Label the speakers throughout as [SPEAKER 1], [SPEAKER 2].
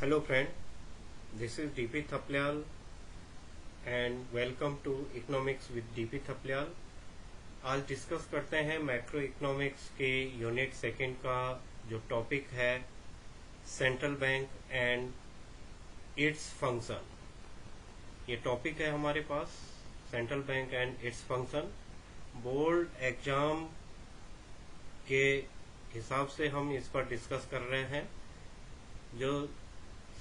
[SPEAKER 1] Hello friend, this is DP Thaplyal and welcome to Economics with DP Thaplyal। आज discuss करते हैं macroeconomics के unit second का जो टॉपिक है central bank and its function. ये टॉपिक है हमारे पास central bank and its function. Board exam के हिसाब से हम इस पर डिस्कस कर रहे हैं। जो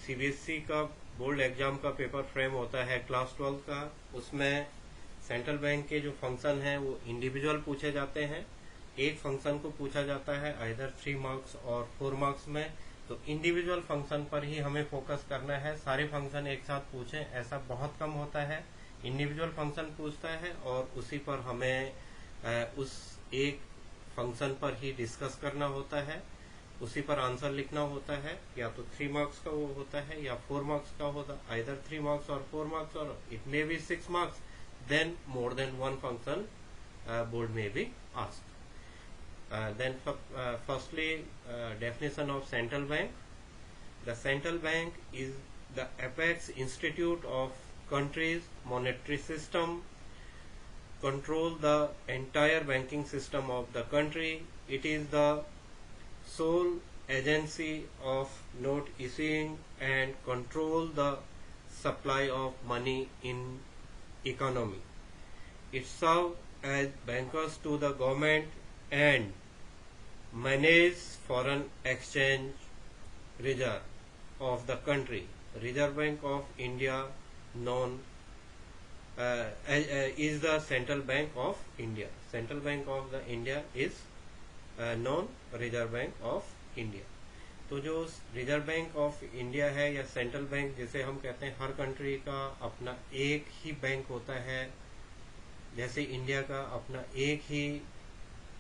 [SPEAKER 1] सीबीएसई का बोर्ड एग्जाम का पेपर फ्रेम होता है क्लास 12 का, उसमें सेंट्रल बैंक के जो फंक्शन हैं वो इंडिविजुअल पूछे जाते हैं। एक फंक्शन को पूछा जाता है आइदर 3 मार्क्स और 4 मार्क्स में, तो इंडिविजुअल फंक्शन पर ही हमें फोकस करना है। सारे फंक्शन एक साथ पूछें ऐसा बहुत कम होता है। इंडिविजुअल फंक्शन पूछता है और उसी पर हमें उस एक फंक्शन पर ही डिस्कस करना होता है, उसी पर आंसर लिखना होता है। या तो 3 मार्क्स का वो होता है या 4 मार्क्स का होता है, आइदर 3 मार्क्स और 4 मार्क्स, और it may be 6 marks, then more than one function board में be asked. Then firstly, definition of central bank. The central bank is the apex institute of country's monetary system, control the entire banking system of the country. It is the sole agency of note issuing and control the supply of money in economy. It serves as bankers to the government and manage foreign exchange reserve of the country. Reserve Bank of India known is the Central Bank of India. Central Bank of the India is known Reserve Bank of India. तो जो reserve bank of India है या central bank जिसे हम कहते हैं, हर country का अपना एक ही बैंक होता है। जैसे इंडिया का अपना एक ही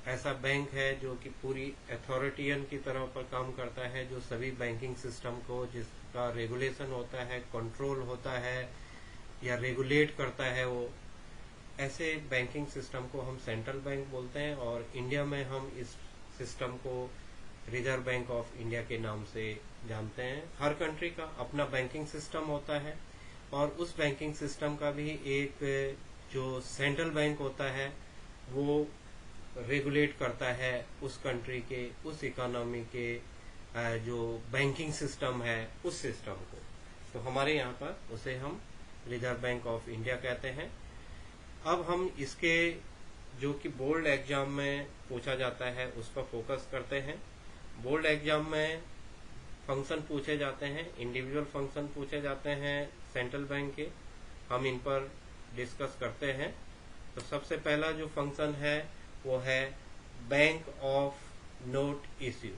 [SPEAKER 1] ऐसा बैंक है जो कि पूरी अथॉरिटियन की तरह पर काम करता है, जो सभी बैंकिंग सिस्टम को, जिसका रेगुलेशन होता है, कंट्रोल होता है या रेगुलेट करता है, वो ऐसे बैंकिंग सिस्टम को हम सेंट्रल बैंक बोलते हैं। और इंडिया में हम इस सिस्टम को रिजर्व बैंक ऑफ इंडिया के नाम से जानते हैं। हर कंट्री का अपना बैंकिंग सिस्टम होता है और उस बैंकिंग सिस्टम का भी एक जो सेंट्रल बैंक होता है वो रेगुलेट करता है उस कंट्री के, उस इकोनॉमी के जो बैंकिंग सिस्टम है उस सिस्टम को। तो हमारे यहाँ पर उसे हम रिजर्व बैंक ऑफ इंडिया कहते हैं। अब हम इसके जो कि बोर्ड एग्जाम में पूछा जाता है उस पर फोकस करते हैं। बोर्ड एग्जाम में फंक्शन पूछे जाते हैं, इंडिविजुअल फंक्शन पूछे जाते हैं सेंट्रल बैंक के, हम इन पर डिस्कस करते हैं। तो सबसे पहला जो फंक्शन है वो है bank of note issue.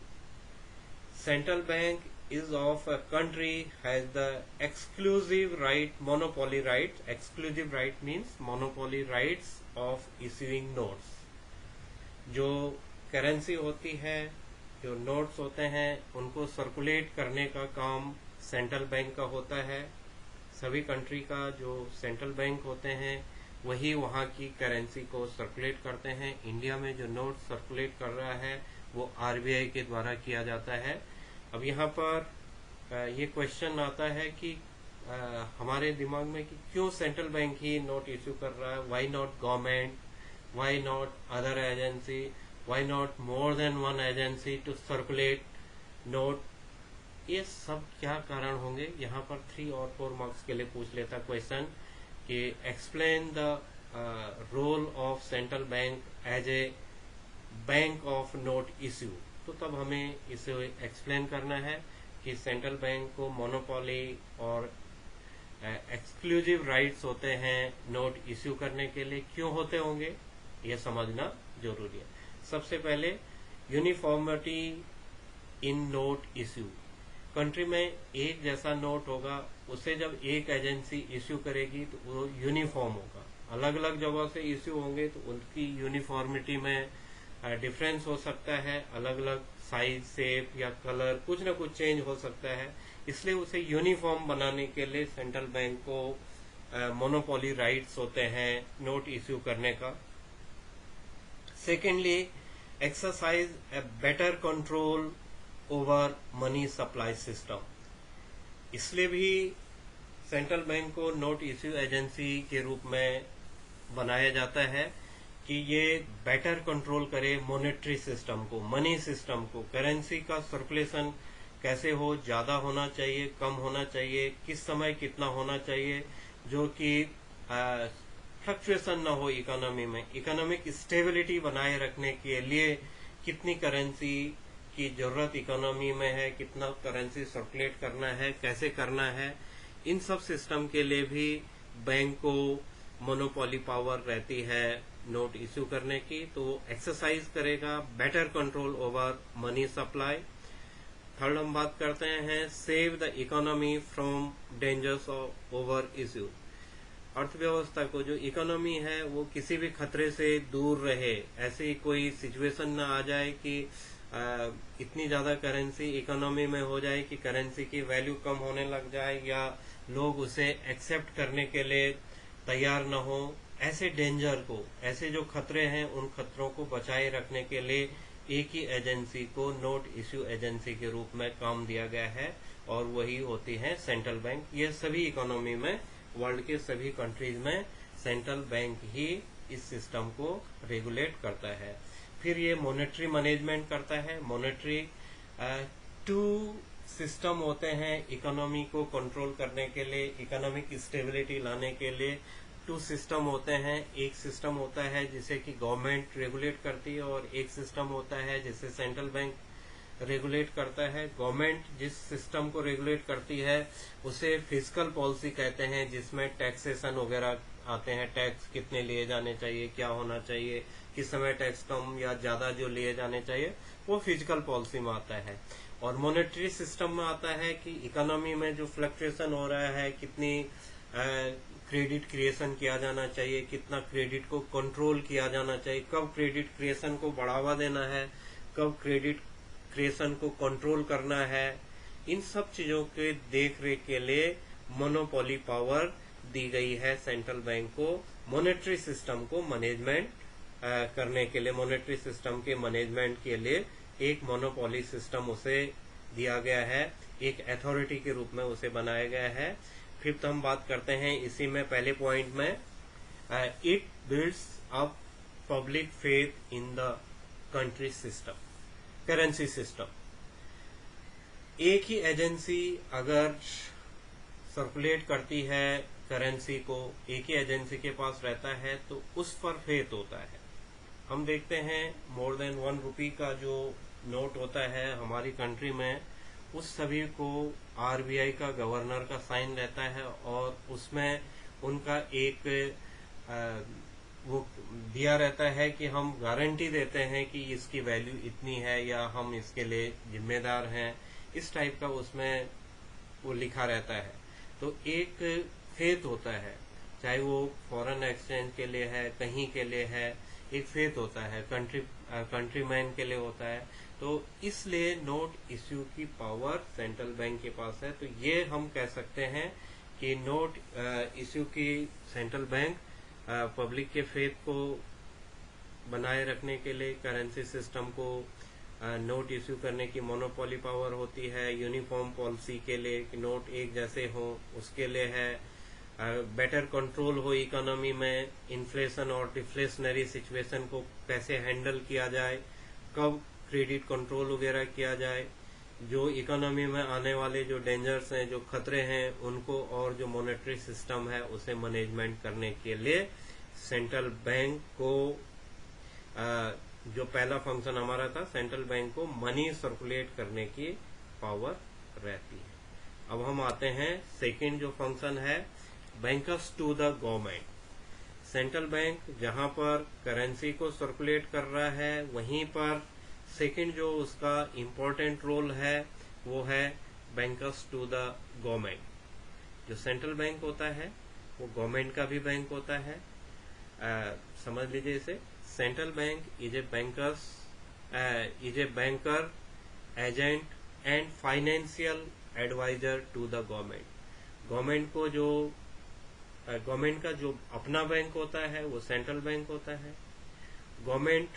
[SPEAKER 1] Central bank is of a country has the exclusive right, monopoly right. Exclusive right means monopoly rights of issuing notes. जो करेंसी होती है, जो नोट्स होते हैं, उनको सर्कुलेट करने का काम सेंट्रल बैंक का होता है। सभी कंट्री का जो सेंट्रल बैंक होते हैं वही वहाँ की करेंसी को सर्कुलेट करते हैं। इंडिया में जो नोट सर्कुलेट कर रहा है वो आरबीआई के द्वारा किया जाता है। अब यहाँ पर ये क्वेश्चन आता है कि हमारे दिमाग में कि क्यों सेंट्रल बैंक ही नोट इश्यू कर रहा है, why not government, why not other agency, why not more than one agency to circulate note. ये सब क्या कारण होंगे, यहाँ पर 3 और 4 मार्क्स के लिए पूछ लेता क्वेश्चन कि explain the role of central bank as a bank of note issue. तो तब हमें इसे एक्सप्लेन करना है कि सेंट्रल बैंक को मोनोपोली और एक्सक्लूसिव राइट्स होते हैं नोट इश्यू करने के लिए, क्यों होते होंगे ये समझना जरूरी है। सबसे पहले uniformity in note issue. Country में एक जैसा नोट होगा, उसे जब एक एजेंसी इश्यू करेगी तो वो यूनिफॉर्म होगा। अलग अलग जगह से इश्यू होंगे तो उनकी यूनिफॉर्मिटी में डिफरेंस हो सकता है, अलग अलग साइज, शेप या कलर, कुछ ना कुछ चेंज हो सकता है। इसलिए उसे यूनिफॉर्म बनाने के लिए सेंट्रल बैंक को मोनोपोली राइट्स होते हैं नोट इश्यू करने का। Secondly, exercise a better control over money supply system. इसलिए भी सेंट्रल बैंक को नोट इश्यू एजेंसी के रूप में बनाया जाता है कि ये बेटर कंट्रोल करे मॉनेटरी सिस्टम को, मनी सिस्टम को, करेंसी का सर्कुलेशन कैसे हो, ज्यादा होना चाहिए, कम होना चाहिए, किस समय कितना होना चाहिए, जो कि फ्लक्चुएशन ना हो इकोनॉमी में, इकोनॉमिक स्टेबिलिटी बनाए रखने के लिए कितनी करेंसी की जरूरत इकोनॉमी में है, कितना करेंसी सर्कुलेट करना है, कैसे करना है, इन सब सिस्टम के लिए भी बैंक को मोनोपोली पावर रहती है नोट इश्यू करने की, तो वो एक्सरसाइज करेगा better control over money supply. Third हम बात करते हैं save the economy from dangers of over issue. अर्थव्यवस्था को, जो इकोनॉमी है, वो किसी भी खतरे से दूर रहे, ऐसी कोई सिचुएशन ना आ जाए कि इतनी ज्यादा करेंसी इकोनॉमी में हो जाए कि करेंसी की वैल्यू कम होने लग जाए या लोग उसे एक्सेप्ट करने के लिए तैयार न हो। ऐसे डेंजर को, ऐसे जो खतरे हैं, उन खतरों को बचाए रखने के लिए एक ही एजेंसी को नोट इश्यू एजेंसी के रूप में काम दिया गया है और वही होती है सेंट्रल बैंक। ये सभी इकोनॉमी में, वर्ल्ड के सभी कंट्रीज में सेंट्रल बैंक ही इस सिस्टम को रेगुलेट करता है। फिर ये मॉनेटरी मैनेजमेंट करता है। मॉनेटरी टू सिस्टम होते हैं इकोनॉमी को कंट्रोल करने के लिए, इकोनॉमिक स्टेबिलिटी लाने के लिए टू सिस्टम होते हैं। एक सिस्टम होता है जिसे कि गवर्नमेंट रेगुलेट करती है और एक सिस्टम होता है जिसे सेंट्रल बैंक रेगुलेट करता है। गवर्नमेंट जिस सिस्टम को रेगुलेट करती है उसे फिस्कल पॉलिसी कहते हैं, जिसमें टैक्सेशन वगैरह आते हैं, टैक्स कितने लिए जाने चाहिए, क्या होना चाहिए, किस समय टैक्स कम या ज्यादा जो लिए जाने चाहिए, वो फिजिकल पॉलिसी में आता है। और मॉनेटरी सिस्टम में आता है कि इकोनॉमी में जो फ्लक्चुएशन हो रहा है, कितनी क्रेडिट क्रिएशन किया जाना चाहिए, कितना क्रेडिट को कंट्रोल किया जाना चाहिए, कब क्रेडिट क्रिएशन को बढ़ावा देना है, कब क्रेडिट क्रिएशन को कंट्रोल करना है, इन सब चीजों के देख रेख के लिए मोनोपोली पावर दी गई है सेंट्रल बैंक को मॉनेटरी सिस्टम को मैनेजमेंट करने के लिए। मॉनेटरी सिस्टम के मैनेजमेंट के लिए एक मोनोपोली सिस्टम उसे दिया गया है, एक अथॉरिटी के रूप में उसे बनाया गया है। फिर हम बात करते हैं इसी में पहले पॉइंट में, it builds up public faith in the country system, currency system. एक ही एजेंसी अगर सर्कुलेट करती है करेंसी को, एक ही एजेंसी के पास रहता है, तो उस पर फेथ होता है। हम देखते हैं मोर देन 1 रुपी का जो नोट होता है हमारी कंट्री में, उस सभी को आरबीआई का गवर्नर का साइन रहता है और उसमें उनका एक वो दिया रहता है कि हम गारंटी देते हैं कि इसकी वैल्यू इतनी है या हम इसके लिए जिम्मेदार हैं, इस टाइप का उसमें वो लिखा रहता है। तो एक फेथ होता है, चाहे वो फॉरेन एक्सचेंज के लिए है, कहीं के लिए है, एक फेथ होता है, कंट्रीमैन के लिए होता है। तो इसलिए नोट इश्यू की पावर सेंट्रल बैंक के पास है। तो ये हम कह सकते हैं कि नोट इश्यू की सेंट्रल बैंक पब्लिक के फेथ को बनाए रखने के लिए, करेंसी सिस्टम को नोट इश्यू करने की मोनोपोली पावर होती है। यूनिफॉर्म पॉलिसी के लिए कि नोट एक जैसे हो, उसके लिए है। बेटर कंट्रोल हो इकोनॉमी में, इन्फ्लेशन और डिफ्लेशनरी सिचुएशन को कैसे हैंडल किया जाए, कब क्रेडिट कंट्रोल वगैरह किया जाए, जो इकोनॉमी में आने वाले जो डेंजर्स हैं, जो खतरे हैं, उनको, और जो मॉनेटरी सिस्टम है उसे मैनेजमेंट करने के लिए सेंट्रल बैंक को जो पहला फंक्शन हमारा था, सेंट्रल बैंक को मनी सर्कुलेट करने की पावर रहती है। अब हम आते हैं सेकंड जो फंक्शन है, bankers to the government. Central bank जहां पर करेंसी को सर्कुलेट कर रहा है, वहीं पर सेकंड जो उसका इम्पोर्टेंट रोल है वो है बैंकर्स टू द गवर्नमेंट। जो सेंट्रल बैंक होता है वो गवर्नमेंट का भी बैंक होता है। समझ लीजिए इसे, central bank is a banker, agent and financial adviser to the government. Government का जो अपना बैंक होता है वो सेंट्रल बैंक होता है। गवर्नमेंट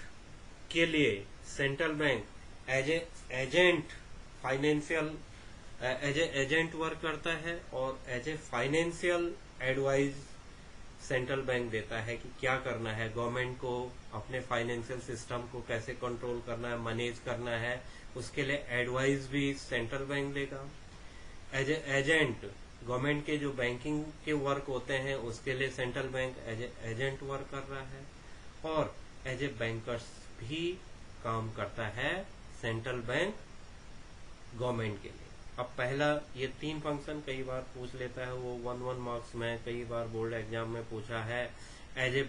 [SPEAKER 1] के लिए central bank agent, financial as a agent work करता है और as a financial advice central bank देता है कि क्या करना है, गवर्नमेंट को अपने फाइनेंशियल सिस्टम को कैसे कंट्रोल करना है, मैनेज करना है, उसके लिए एडवाइस भी सेंट्रल बैंक देगा। एज ए एजेंट गवर्नमेंट के जो बैंकिंग के वर्क होते हैं उसके लिए central bank as a agent work कर रहा है, और एज ए बैंकर्स भी काम करता है सेंट्रल बैंक गवर्नमेंट के लिए। अब पहला ये 3 फंक्शन कई बार पूछ लेता है, वो 1 मार्क्स में कई बार बोर्ड एग्जाम में पूछा है। As a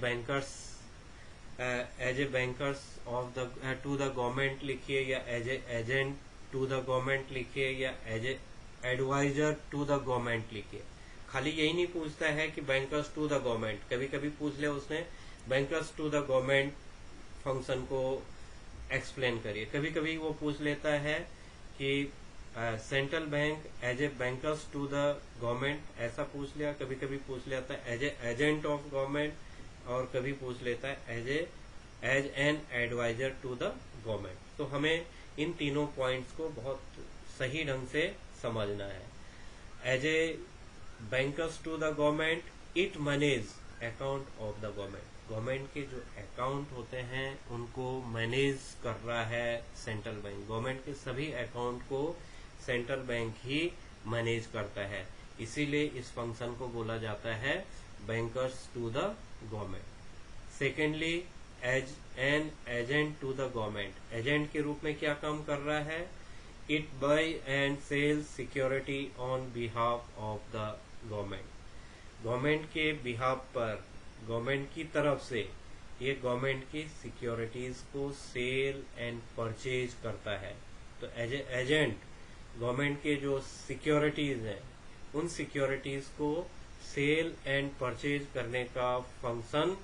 [SPEAKER 1] bankers of the to the government लिखिए, या as a agent to the government लिखिए, या as a adviser to the government लिखिए। खाली यही नहीं पूछता है कि बैंकर्स टू द गवर्नमेंट, कभी कभी पूछ ले उसने bankers to the government function को एक्सप्लेन करिए। कभी कभी वो पूछ लेता है कि central bank as a bankers to the government, ऐसा पूछ लिया। कभी कभी पूछ लेता है as a agent of government, और कभी पूछ लेता है as an adviser to the government. तो हमें इन तीनों पॉइंट्स को बहुत सही ढंग से समझना है। As a bankers to the government, it manage account of the government. Government के जो अकाउंट होते हैं उनको मैनेज कर रहा है सेंट्रल बैंक। गवर्नमेंट के सभी अकाउंट को सेंट्रल बैंक ही मैनेज करता है, इसीलिए इस फंक्शन को बोला जाता है bankers to the government. Secondly, as an agent to the government. Agent के रूप में क्या काम कर रहा है? It buy and sell security on behalf of the government. Government के बिहाफ पर, गवर्नमेंट की तरफ से ये गवर्नमेंट की सिक्योरिटीज को सेल एंड परचेज करता है। तो एज ए एजेंट गवर्नमेंट के जो सिक्योरिटीज हैं उन सिक्योरिटीज को सेल एंड परचेज करने का फंक्शन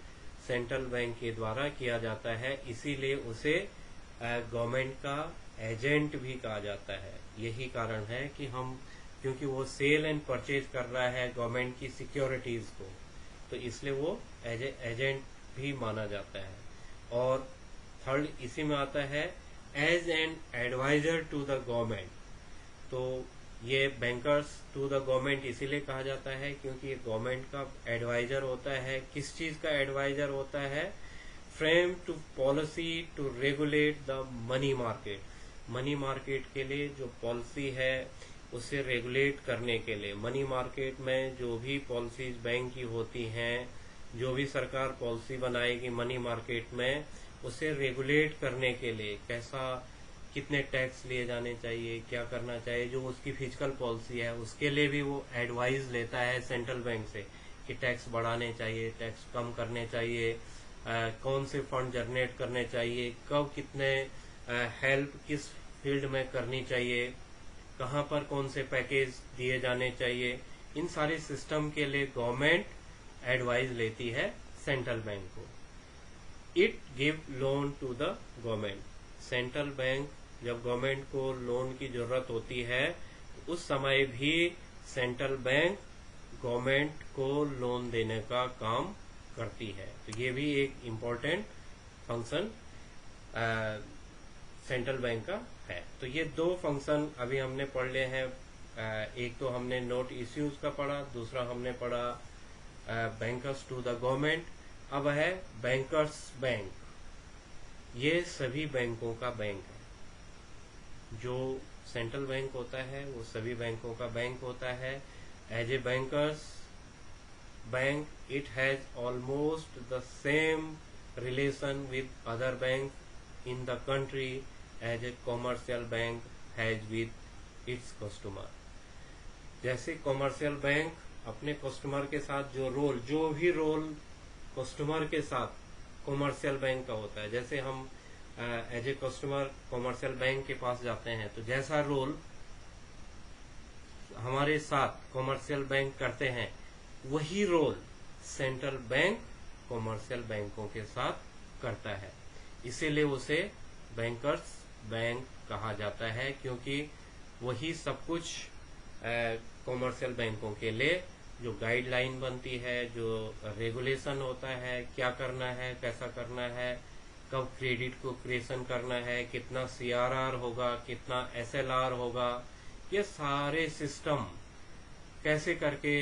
[SPEAKER 1] सेंट्रल बैंक के द्वारा किया जाता है, इसीलिए उसे गवर्नमेंट का एजेंट भी कहा जाता है। यही कारण है कि हम, क्योंकि वो सेल एंड परचेज कर रहा है गवर्नमेंट की सिक्योरिटीज को, तो इसलिए वो एज ए एजेंट भी माना जाता है। और थर्ड इसी में आता है as an adviser to the government. तो ये बैंकर्स टू द गवर्नमेंट इसीलिए कहा जाता है क्योंकि ये गवर्नमेंट का एडवाइजर होता है। किस चीज का एडवाइजर होता है? Frame to policy to regulate the money market. Money market के लिए जो पॉलिसी है उसे रेगुलेट करने के लिए, मनी मार्केट में जो भी पॉलिसीज बैंक की होती हैं, जो भी सरकार पॉलिसी बनाएगी मनी मार्केट में, उसे रेगुलेट करने के लिए कैसा, कितने टैक्स लिए जाने चाहिए, क्या करना चाहिए, जो उसकी फिजिकल पॉलिसी है उसके लिए भी वो एडवाइस लेता है सेंट्रल बैंक से कि टैक्स बढ़ाने चाहिए, टैक्स कम करने चाहिए, कौन से फंड जनरेट करने चाहिए, कब कितने हेल्प किस फील्ड में करनी चाहिए, कहाँ पर कौन से पैकेज दिए जाने चाहिए। इन सारे सिस्टम के लिए गवर्नमेंट एडवाइस लेती है सेंट्रल बैंक को। It give loan to the government. Central bank जब गवर्नमेंट को लोन की जरूरत होती है उस समय भी सेंट्रल बैंक गवर्नमेंट को लोन देने का काम करती है। तो ये भी एक इम्पोर्टेंट फंक्शन सेंट्रल बैंक का है। तो ये 2 फंक्शन अभी हमने पढ़ लिए हैं। एक तो हमने नोट इश्यूज का पढ़ा, दूसरा हमने पढ़ा बैंकर्स टू द गवर्नमेंट। अब है बैंकर्स बैंक। ये सभी बैंकों का बैंक है। जो सेंट्रल बैंक होता है वो सभी बैंकों का बैंक होता है। As a bankers bank, it has almost the same relation with other bank in the country as a commercial bank has with its customer. जैसे कॉमर्शियल बैंक अपने कस्टमर के साथ जो भी रोल कस्टमर के साथ कॉमर्शियल बैंक का होता है, जैसे हम as a customer commercial bank के पास जाते हैं तो जैसा रोल हमारे साथ कॉमर्शियल बैंक करते हैं वही रोल सेंट्रल बैंक कॉमर्शियल बैंकों के साथ करता है। इसीलिए उसे बैंकर्स बैंक कहा जाता है, क्योंकि वही सब कुछ कॉमर्शियल बैंकों के लिए जो गाइडलाइन बनती है, जो रेगुलेशन होता है, क्या करना है, कैसा करना है, कब क्रेडिट को क्रिएशन करना है, कितना CRR होगा, कितना SLR होगा, ये सारे सिस्टम कैसे करके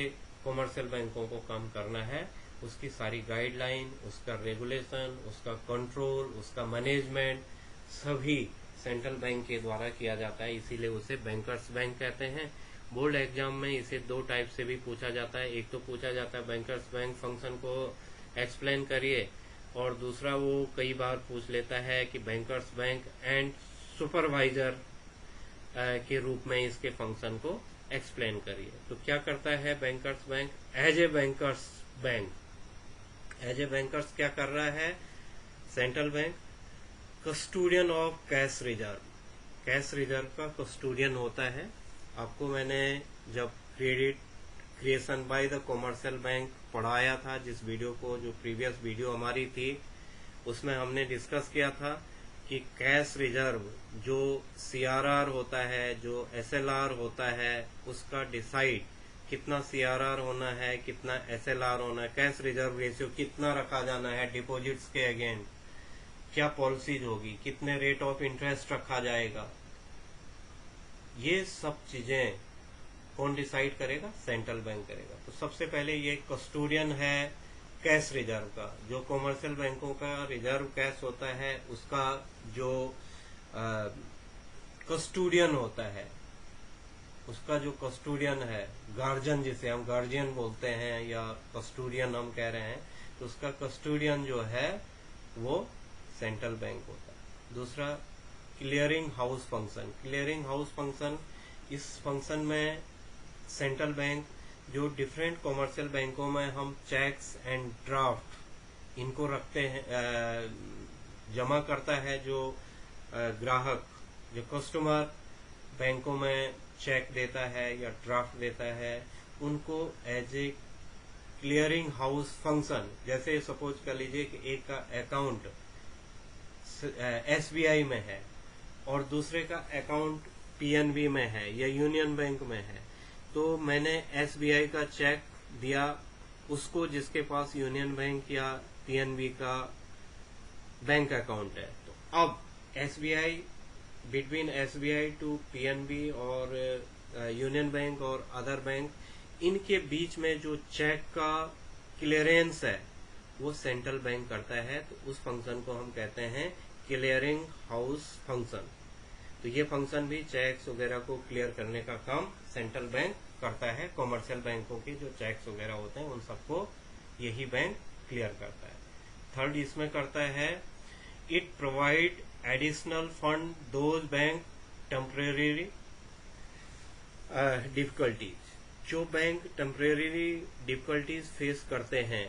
[SPEAKER 1] कॉमर्शियल बैंकों को कम करना है, उसकी सारी गाइडलाइन, उसका रेगुलेशन, उसका कंट्रोल, उसका मैनेजमेंट सभी सेंट्रल बैंक के द्वारा किया जाता है, इसीलिए उसे बैंकर्स बैंक कहते हैं। बोर्ड एग्जाम में इसे दो टाइप से भी पूछा जाता है, एक तो पूछा जाता है बैंकर्स बैंक फंक्शन को एक्सप्लेन करिए, और दूसरा वो कई बार पूछ लेता है कि बैंकर्स बैंक एंड सुपरवाइजर के रूप में इसके फंक्शन को एक्सप्लेन करिए। तो क्या करता है bankers bank? As a bankers bank, as a bankers क्या कर रहा है central bank? Custodian of cash reserve, cash reserve का कस्टोडियन होता है। आपको मैंने जब credit creation by the commercial bank पढ़ाया था, जिस वीडियो को, जो प्रीवियस वीडियो हमारी थी, उसमें हमने डिस्कस किया था कि कैश रिजर्व जो सीआरआर होता है, जो एसएलआर होता है, उसका डिसाइड कितना सीआरआर होना है, कितना एसएलआर होना है, कैश रिजर्व रेशियो कितना रखा जाना है डिपॉजिट्स के अगेंस्ट, क्या पॉलिसीज होगी, कितने रेट ऑफ इंटरेस्ट रखा जाएगा, ये सब चीजें कौन डिसाइड करेगा? सेंट्रल बैंक करेगा। तो सबसे पहले ये कस्टोडियन है कैश रिजर्व का, जो कॉमर्शियल बैंकों का रिजर्व कैश होता है, उसका जो कस्टोडियन होता है, उसका जो कस्टोडियन है, गार्जियन जिसे हम गार्जियन बोलते हैं या कस्टोडियन हम कह रहे हैं, तो उसका कस्टोडियन जो है वो सेंट्रल बैंक होता है। दूसरा clearing house function, clearing house function, इस फंक्शन में सेंट्रल बैंक जो डिफरेंट कॉमर्शियल बैंकों में हम चेक्स एंड ड्राफ्ट इनको रखते हैं, जमा करता है, जो ग्राहक, जो कस्टमर बैंकों में चेक देता है या ड्राफ्ट देता है, उनको as a clearing house function, जैसे सपोज कर लीजिए कि एक का अकाउंट एसबीआई में है और दूसरे का अकाउंट पीएनबी में है या यूनियन बैंक में है, तो मैंने एसबीआई का चेक दिया उसको जिसके पास यूनियन बैंक या पीएनबी का बैंक अकाउंट है। तो अब SBI, between SBI to PNB और यूनियन बैंक और अदर बैंक, इनके बीच में जो चेक का क्लियरेंस है वो सेंट्रल बैंक करता है। तो उस फंक्शन को हम कहते हैं क्लियरिंग हाउस फंक्शन। तो ये फंक्शन भी चेक्स वगैरह को क्लियर करने का काम सेंट्रल बैंक करता है। कॉमर्शियल बैंकों के जो चेक्स वगैरह होते हैं उन सबको यही बैंक क्लियर करता है। थर्ड इसमें करता है, it provide additional fund those bank temporary difficulties, जो बैंक टेम्परेरी डिफिकल्टीज फेस करते हैं,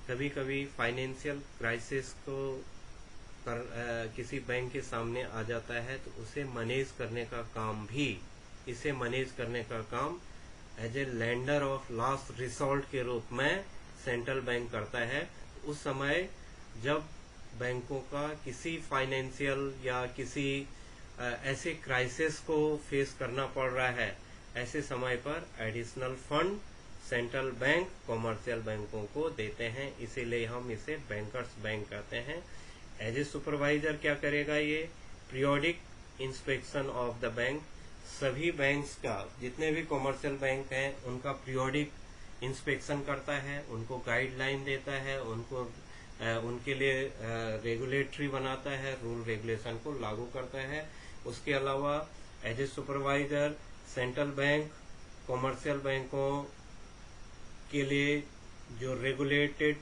[SPEAKER 1] कभी कभी फाइनेंशियल क्राइसिस को किसी बैंक के सामने आ जाता है, तो उसे मैनेज करने का काम भी, इसे मैनेज करने का काम as a lender of last resort के रूप में सेंट्रल बैंक करता है। उस समय जब बैंकों का किसी फाइनेंशियल या किसी ऐसे क्राइसिस को फेस करना पड़ रहा है, ऐसे समय पर additional fund central bank commercial बैंकों को देते हैं, इसीलिए हम इसे बैंकर्स बैंक कहते हैं। एज ए सुपरवाइजर क्या करेगा ये? Periodic inspection of the bank, सभी बैंक्स का, जितने भी कॉमर्शियल बैंक हैं उनका पीरियोडिक इंस्पेक्शन करता है, उनको गाइडलाइन देता है, उनको उनके लिए रेगुलेटरी बनाता है, रूल रेगुलेशन को लागू करता है। उसके अलावा as a supervisor central bank commercial बैंकों के लिए जो रेगुलेटेड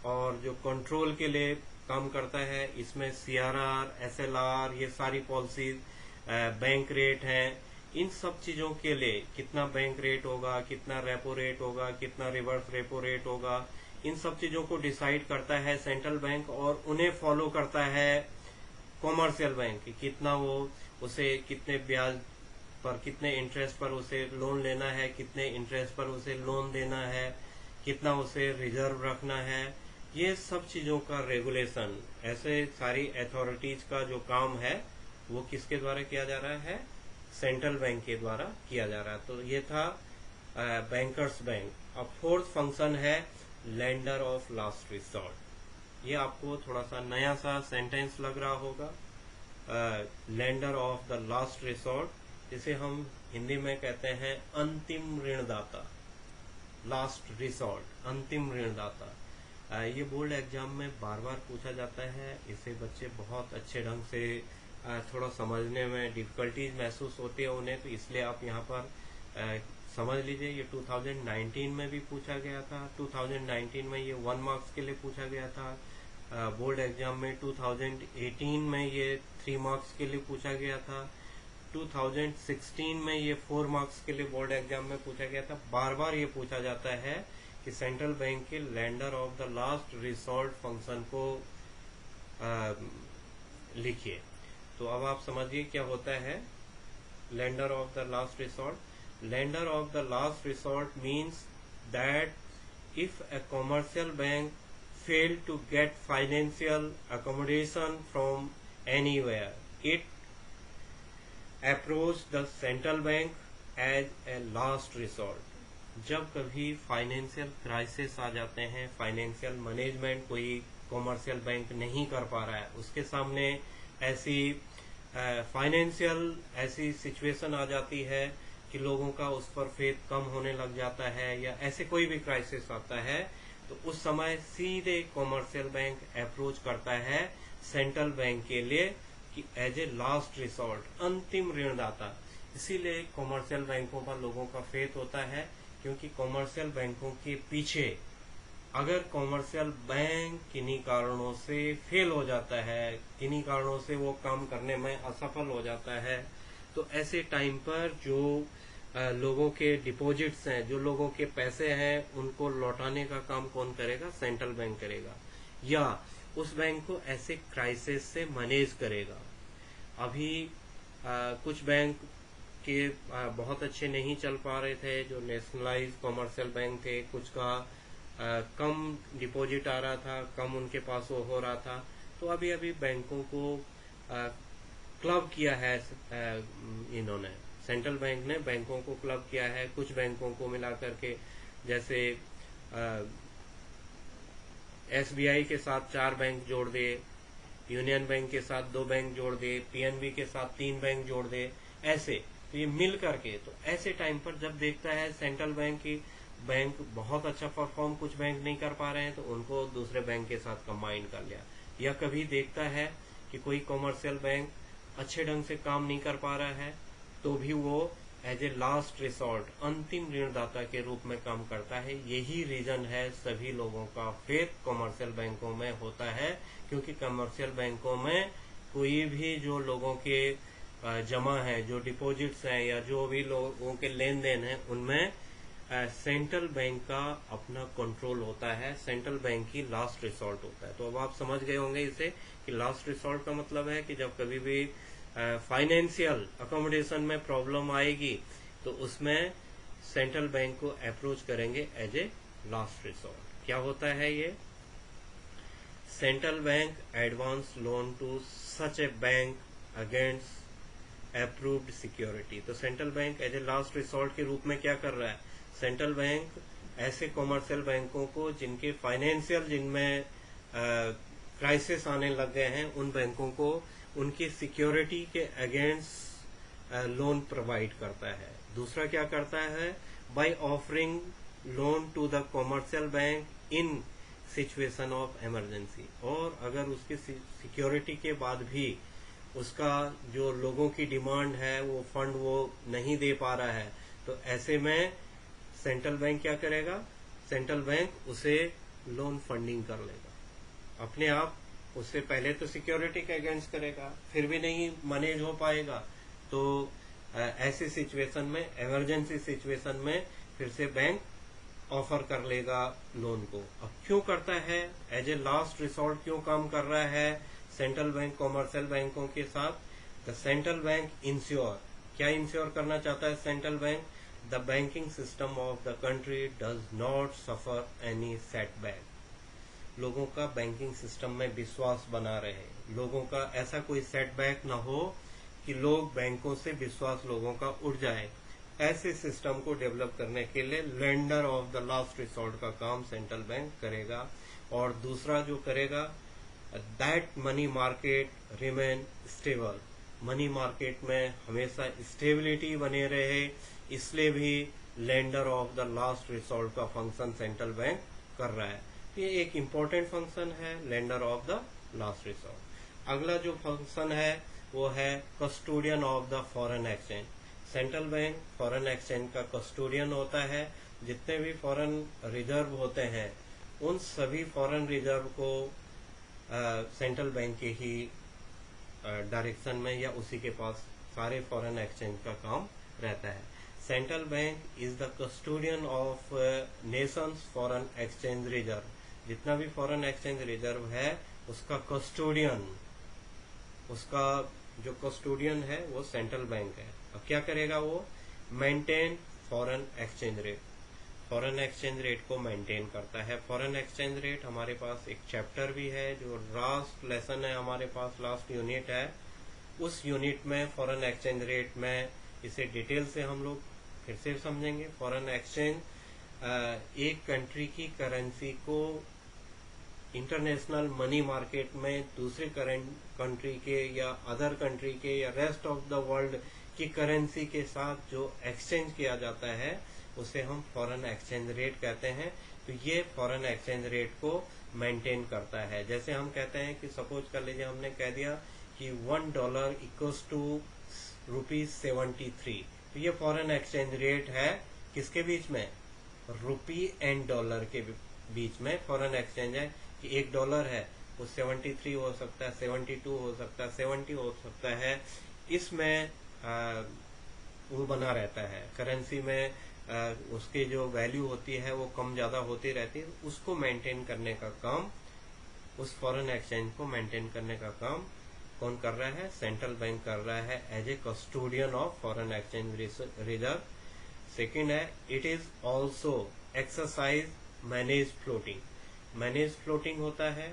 [SPEAKER 1] और जो कंट्रोल के लिए काम करता है, इसमें सीआरआर, एसएलआर, ये सारी पॉलिसीज, बैंक रेट हैं, इन सब चीजों के लिए कितना बैंक रेट होगा, कितना रेपो रेट होगा, कितना रिवर्स रेपो रेट होगा, इन सब चीजों को डिसाइड करता है सेंट्रल बैंक और उन्हें फॉलो करता है कॉमर्शियल बैंक की, कितना वो उसे कितने ब्याज पर, कितने इंटरेस्ट पर उसे लोन लेना है, कितने इंटरेस्ट पर उसे लोन देना है, कितना उसे रिजर्व रखना है, ये सब चीजों का रेगुलेशन, ऐसे सारी अथॉरिटीज का जो काम है वो किसके द्वारा किया जा रहा है? सेंट्रल बैंक के द्वारा किया जा रहा है। तो ये था बैंकर्स बैंक। अब फोर्थ फंक्शन है लेंडर ऑफ लास्ट रिसोर्ट। ये आपको थोड़ा सा नया सा सेंटेंस लग रहा होगा, lender of the last resort. जिसे हम हिंदी में कहते हैं अंतिम ऋणदाता, लास्ट रिसॉर्ट, अंतिम ऋणदाता। ये बोर्ड एग्जाम में बार बार पूछा जाता है। इसे बच्चे बहुत अच्छे ढंग से थोड़ा समझने में डिफिकल्टीज महसूस होती है उन्हें, तो इसलिए आप यहाँ पर समझ लीजिए। ये 2019 में भी पूछा गया था। 2019 में ये 1 मार्क्स के लिए पूछा गया था। बोर्ड एग्जाम में 2018 में ये 3 मार्क्स के लिए पूछा गया था। 2016 में ये 4 मार्क्स के लिए बोर्ड एग्जाम में पूछा गया था। बार बार ये पूछा जाता है कि सेंट्रल बैंक के lender of the last resort function को लिखिए। तो अब आप समझिए क्या होता है lender of the last resort. Lender of the last resort means that if a commercial bank failed to get financial accommodation from anywhere, it approached the central bank as a last resort। जब कभी financial crisis आ जाते हैं, financial management कोई commercial bank नहीं कर पा रहा है, उसके सामने ऐसी फाइनेंशियल ऐसी सिचुएशन आ जाती है कि लोगों का उस पर फेथ कम होने लग जाता है, या ऐसे कोई भी क्राइसिस आता है, तो उस समय सीधे कॉमर्शियल बैंक अप्रोच करता है सेंट्रल बैंक के लिए कि एज ए लास्ट रिसोर्ट, अंतिम ऋणदाता। इसीलिए कॉमर्शियल बैंकों पर लोगों का फेथ होता है, क्योंकि कॉमर्शियल बैंकों के पीछे अगर कॉमर्शियल बैंक किन्हीं कारणों से फेल हो जाता है, किन्हीं कारणों से वो काम करने में असफल हो जाता है, तो ऐसे टाइम पर जो लोगों के डिपॉजिट्स हैं, जो लोगों के पैसे हैं, उनको लौटाने का काम कौन करेगा? सेंट्रल बैंक करेगा, या उस बैंक को ऐसे क्राइसिस से मैनेज करेगा। अभी कुछ बैंक के बहुत अच्छे नहीं चल पा रहे थे, जो नेशनलाइज कॉमर्शियल बैंक थे, कुछ का कम डिपॉजिट आ रहा था, कम उनके पास वो हो रहा था, तो अभी अभी बैंकों को क्लब किया है इन्होंने, सेंट्रल बैंक ने बैंकों को क्लब किया है। कुछ बैंकों को मिला करके, जैसे SBI के साथ 4 बैंक जोड़ दे, यूनियन बैंक के साथ 2 बैंक जोड़ दे, PNB के साथ 3 बैंक जोड़ दे, ऐसे तो ये मिल करके, तो ऐसे टाइम पर जब देखता है सेंट्रल बैंक की बैंक बहुत अच्छा परफॉर्म कुछ बैंक नहीं कर पा रहे हैं, तो उनको दूसरे बैंक के साथ कंबाइन कर लिया। या कभी देखता है कि कोई कॉमर्शियल बैंक अच्छे ढंग से काम नहीं कर पा रहा है, तो भी वो एज ए लास्ट रिसोर्ट, अंतिम ऋणदाता के रूप में काम करता है। यही रीजन है सभी लोगों का फेथ कॉमर्शियल बैंकों में होता है, क्योंकि कॉमर्शियल बैंकों में कोई भी जो लोगों के जमा है, जो डिपॉजिट्स हैं, या जो भी लोगों के लेन देन है, उनमें सेंट्रल बैंक का अपना कंट्रोल होता है, सेंट्रल बैंक की लास्ट रिसोर्ट होता है। तो अब आप समझ गए होंगे इसे कि लास्ट रिसोर्ट का मतलब है कि जब कभी भी फाइनेंशियल अकोमोडेशन में प्रॉब्लम आएगी, तो उसमें सेंट्रल बैंक को अप्रोच करेंगे एज ए लास्ट रिसोर्ट। क्या होता है ये? Central bank advance loan to such a bank against approved security. तो central bank as a last resort के रूप में क्या कर रहा है? सेंट्रल बैंक ऐसे कॉमर्शियल बैंकों को जिनके फाइनेंशियल, जिनमें क्राइसिस आने लग गए हैं, उन बैंकों को उनकी सिक्योरिटी के अगेंस्ट लोन प्रोवाइड करता है। दूसरा क्या करता है? By offering loan to the commercial bank in situation of emergency. और अगर उसकी सिक्योरिटी के बाद भी उसका जो लोगों की डिमांड है, वो फंड वो नहीं दे पा रहा है, तो ऐसे में सेंट्रल बैंक क्या करेगा? सेंट्रल बैंक उसे लोन फंडिंग कर लेगा अपने आप। उससे पहले तो सिक्योरिटी के अगेंस्ट करेगा, फिर भी नहीं मैनेज हो पाएगा, तो ऐसी सिचुएशन में, इमरजेंसी सिचुएशन में, फिर से बैंक ऑफर कर लेगा लोन को। अब क्यों करता है? एज ए लास्ट रिसोर्ट क्यों काम कर रहा है सेंट्रल बैंक कॉमर्शियल बैंकों के साथ? द सेंट्रल बैंक इंश्योर, क्या इंश्योर करना चाहता है central bank? The banking system of the country does not suffer any setback. लोगों का बैंकिंग सिस्टम में विश्वास बना रहे, लोगों का ऐसा कोई सेटबैक ना हो कि लोग बैंकों से विश्वास लोगों का उठ जाए। ऐसे सिस्टम को डेवलप करने के लिए lender of the last resort का काम सेंट्रल बैंक करेगा। और दूसरा जो करेगा, that money market remain stable, money market में हमेशा स्टेबिलिटी बने रहे, इसलिए भी lender of the last resort का फंक्शन सेंट्रल बैंक कर रहा है। ये एक इम्पोर्टेंट फंक्शन है, lender of the last resort. अगला जो फंक्शन है वो है custodian of the foreign exchange. Central bank foreign exchange का कस्टोडियन होता है। जितने भी फॉरेन रिजर्व होते हैं उन सभी फॉरेन रिजर्व को सेंट्रल बैंक के ही डायरेक्शन में या उसी के पास सारे फॉरेन एक्सचेंज का काम रहता है। Central bank is the custodian of Nations foreign exchange reserve. जितना भी फॉरेन एक्सचेंज रिजर्व है उसका कस्टोडियन, उसका जो कस्टोडियन है वो सेंट्रल बैंक है। अब क्या करेगा वो? Maintain foreign exchange rate, foreign exchange rate को मेंटेन करता है। फॉरेन एक्सचेंज रेट हमारे पास एक चैप्टर भी है, जो लास्ट लेसन है हमारे पास, लास्ट यूनिट है। उस यूनिट में फॉरेन एक्सचेंज रेट में इसे डिटेल से हम लोग फिर से समझेंगे। फॉरेन एक्सचेंज एक कंट्री की करेंसी को इंटरनेशनल मनी मार्केट में दूसरे कंट्री के या अदर कंट्री के या रेस्ट ऑफ द वर्ल्ड की करेंसी के साथ जो एक्सचेंज किया जाता है उसे हम फॉरेन एक्सचेंज रेट कहते हैं। तो ये फॉरेन एक्सचेंज रेट को मेंटेन करता है। जैसे हम कहते हैं कि सपोज कर लीजिए हमने कह दिया कि $1 इक्वल्स टू ₹73। तो ये फॉरेन एक्सचेंज रेट है किसके बीच में? रुपी एंड डॉलर के बीच में फॉरेन एक्सचेंज है कि $1 है वो 73 हो सकता है, 72 हो सकता है, 70 हो सकता है। इसमें वो बना रहता है करेंसी में, उसकी जो वैल्यू होती है वो कम ज्यादा होती रहती है। उसको मेंटेन करने का काम, उस फॉरेन एक्सचेंज को मेंटेन करने का काम कौन कर रहा है? सेंट्रल बैंक कर रहा है as a custodian of foreign exchange reserve. Second है it is also exercise manage floating. Manage floating होता है,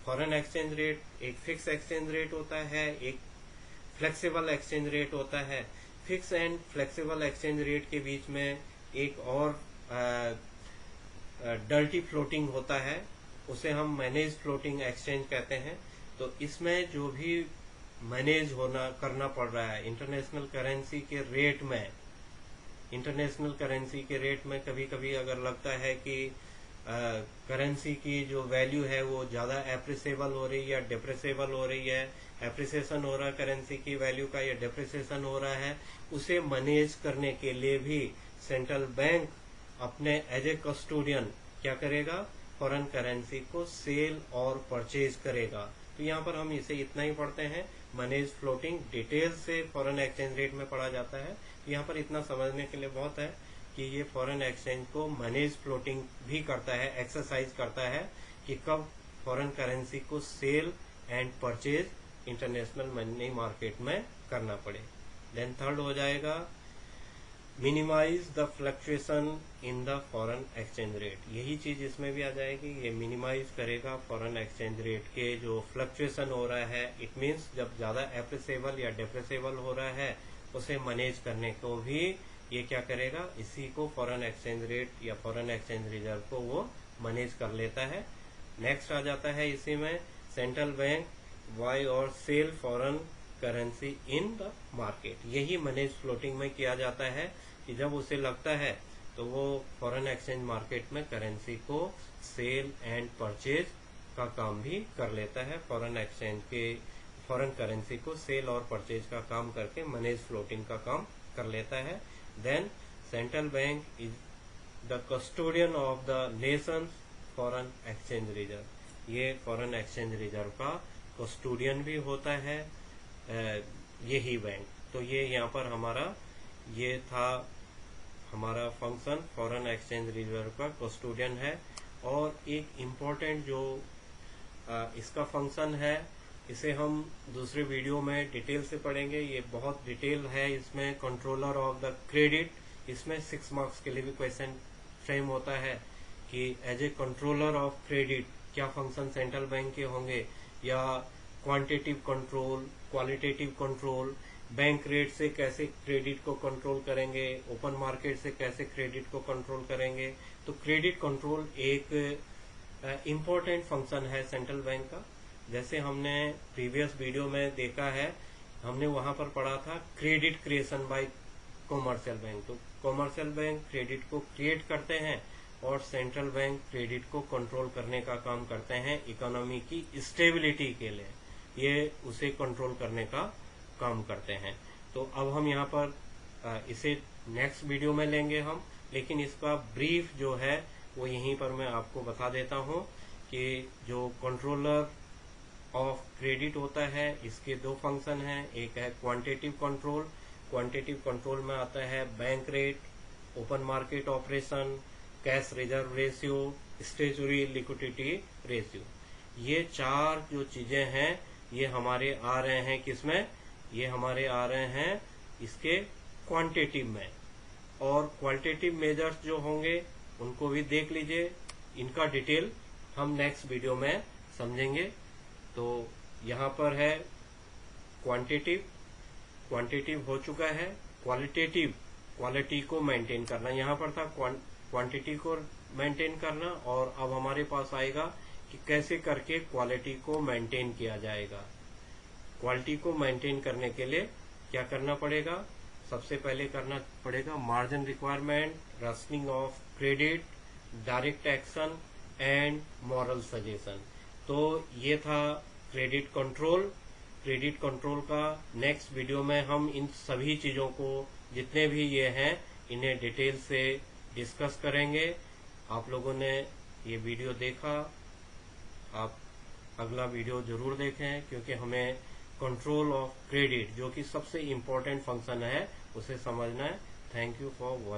[SPEAKER 1] फॉरेन एक्सचेंज रेट एक फिक्स एक्सचेंज रेट होता है, एक फ्लेक्सिबल एक्सचेंज रेट होता है। Fix and flexible exchange rate के बीच में एक और डर्टी फ्लोटिंग होता है, उसे हम मैनेज फ्लोटिंग एक्सचेंज कहते हैं। तो इसमें जो भी मैनेज करना पड़ रहा है इंटरनेशनल करेंसी के रेट में, इंटरनेशनल करेंसी के रेट में कभी कभी अगर लगता है कि करेंसी की जो वैल्यू है वो ज्यादा एप्रिसिएबल हो रही है या डिप्रिसिएबल हो रही है, एप्रिसिएशन हो रहा है करेंसी की वैल्यू का या डिप्रिसिएशन हो रहा है, उसे मैनेज करने के लिए भी सेंट्रल बैंक अपने एज ए कस्टोडियन क्या करेगा? फॉरेन करेंसी को सेल और परचेज करेगा। तो यहाँ पर हम इसे इतना ही पढ़ते हैं, मैनेज फ्लोटिंग डिटेल से फॉरेन एक्सचेंज रेट में पढ़ा जाता है। यहाँ पर इतना समझने के लिए बहुत है कि ये फॉरेन एक्सचेंज को मैनेज फ्लोटिंग भी करता है, एक्सरसाइज करता है कि कब फॉरेन करेंसी को sell and purchase international money market में करना पड़े। देन थर्ड हो जाएगा minimise the fluctuation in the foreign exchange rate. यही चीज इसमें भी आ जाएगी, ये मिनिमाइज करेगा फॉरेन एक्सचेंज रेट के जो फ्लक्चुएशन हो रहा है। इट मीन्स जब ज्यादा एप्रिसिएबल या डिप्रिसिएबल हो रहा है उसे मैनेज करने को भी ये क्या करेगा? इसी को फॉरेन एक्सचेंज रेट या फॉरेन एक्सचेंज रिजर्व को वो मैनेज कर लेता है। नेक्स्ट आ जाता है इसी में सेंट्रल बैंक बाय और sell foreign currency in the market. यही मैनेज फ्लोटिंग में किया जाता है कि जब उसे लगता है तो वो फॉरेन एक्सचेंज मार्केट में करेंसी को सेल एंड परचेज का काम भी कर लेता है। फॉरेन एक्सचेंज के फॉरेन करेंसी को सेल और परचेज का काम करके मैनेज फ्लोटिंग का काम कर लेता है। Then central bank is the custodian of the nation's foreign exchange reserve. ये फॉरेन एक्सचेंज रिजर्व का कस्टोडियन भी होता है यही बैंक। तो ये यहाँ पर हमारा ये था हमारा फंक्शन, फॉरेन एक्सचेंज रिजर्व का कस्टोडियन है। और एक इम्पोर्टेंट जो इसका फंक्शन है इसे हम दूसरे वीडियो में डिटेल से पढ़ेंगे। ये बहुत डिटेल है, इसमें कंट्रोलर ऑफ द क्रेडिट, इसमें 6 मार्क्स के लिए भी क्वेश्चन फ्रेम होता है कि as a controller of credit क्या फंक्शन सेंट्रल बैंक के होंगे, या quantitative control, qualitative control, bank rate से कैसे क्रेडिट को कंट्रोल करेंगे, ओपन मार्केट से कैसे क्रेडिट को कंट्रोल करेंगे। तो क्रेडिट कंट्रोल एक इम्पोर्टेंट फंक्शन है सेंट्रल बैंक का। जैसे हमने प्रीवियस वीडियो में देखा है, हमने वहां पर पढ़ा था credit creation bye commercial bank. तो कॉमर्शियल बैंक क्रेडिट को क्रिएट करते हैं और सेंट्रल बैंक क्रेडिट को कंट्रोल करने का काम करते हैं इकोनॉमी की स्टेबिलिटी के लिए, ये उसे कंट्रोल करने का काम करते हैं। तो अब हम यहाँ पर इसे नेक्स्ट वीडियो में लेंगे हम, लेकिन इसका ब्रीफ जो है वो यहीं पर मैं आपको बता देता हूँ कि जो कंट्रोलर ऑफ क्रेडिट होता है इसके दो फंक्शन हैं। एक है क्वांटिटिव कंट्रोल, क्वांटिटिव कंट्रोल में आता है bank rate, open market operation, cash reserve ratio, statutory liquidity ratio. ये चार जो चीजें हैं ये हमारे आ रहे हैं किसमें, ये हमारे आ रहे हैं इसके क्वांटिटिव में। और क्वालिटेटिव मेजर्स जो होंगे उनको भी देख लीजिए, इनका डिटेल हम नेक्स्ट वीडियो में समझेंगे। तो यहाँ पर है क्वांटिटिव, क्वांटिटिव हो चुका है। क्वालिटेटिव, क्वालिटी को मेंटेन करना, यहाँ पर था क्वांटिटी को मेंटेन करना, और अब हमारे पास आएगा कि कैसे करके क्वालिटी को मेंटेन किया जाएगा। क्वालिटी को मेंटेन करने के लिए क्या करना पड़ेगा, सबसे पहले करना पड़ेगा margin requirement, rationing of credit, direct action and moral suasion. तो ये था क्रेडिट कंट्रोल। क्रेडिट कंट्रोल का नेक्स्ट वीडियो में हम इन सभी चीजों को, जितने भी ये हैं, इन्हें डिटेल से डिस्कस करेंगे। आप लोगों ने ये वीडियो देखा, आप अगला वीडियो जरूर देखें, क्योंकि हमें कंट्रोल ऑफ क्रेडिट जो कि सबसे इम्पोर्टेंट फंक्शन है उसे समझना है। Thank you for watching.